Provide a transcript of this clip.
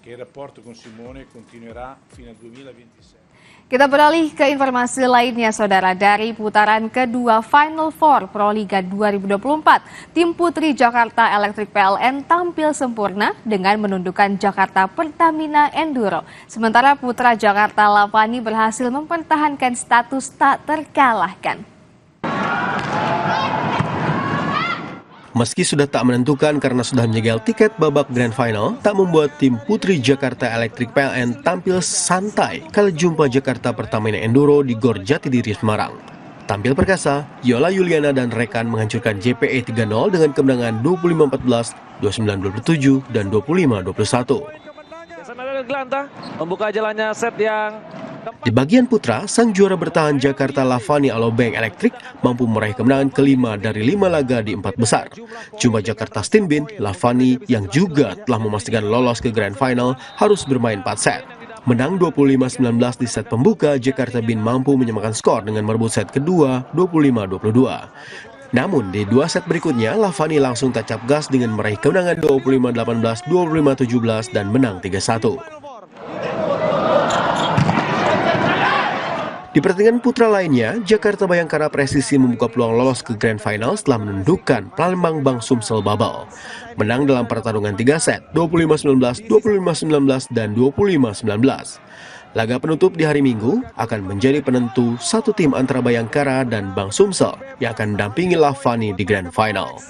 che il rapporto con Simone continuerà fino al 2026. Kita beralih ke informasi lainnya, Saudara. Dari putaran kedua Final Four Proliga 2024, tim putri Jakarta Electric PLN tampil sempurna dengan menundukkan Jakarta Pertamina Enduro. Sementara putra Jakarta Lavani berhasil mempertahankan status tak terkalahkan. Meski sudah tak menentukan karena sudah menjegal tiket babak Grand Final, tak membuat tim putri Jakarta Electric PLN tampil santai kala jumpa Jakarta Pertamina Enduro di Gor Jatidiri, Semarang. Tampil perkasa, Yola Yuliana dan rekan menghancurkan JPE 3-0 dengan kemenangan 25-14, 29-27, dan 25-21. Membuka jalannya set yang Di bagian putra, sang juara bertahan Jakarta Lavani Alobank Electric mampu meraih kemenangan kelima dari 5 laga di 4 besar. Cuma Jakarta Stinbin, Lavani yang juga telah memastikan lolos ke Grand Final harus bermain 4 set. Menang 25-19 di set pembuka, Jakarta Bin mampu menyamakan skor dengan merebut set kedua 25-22. Namun di 2 set berikutnya, Lavani langsung tancap gas dengan meraih kemenangan 25-18, 25-17 dan menang 3-1. Di pertandingan putra lainnya, Jakarta Bayangkara Presisi membuka peluang lolos ke Grand Final setelah menundukkan Palembang Bang Sumsel Babel. Menang dalam pertarungan 3 set, 25-19, 25-19, dan 25-19. Laga penutup di hari Minggu akan menjadi penentu satu tim antara Bayangkara dan Bang Sumsel yang akan mendampingi Lavani di Grand Final.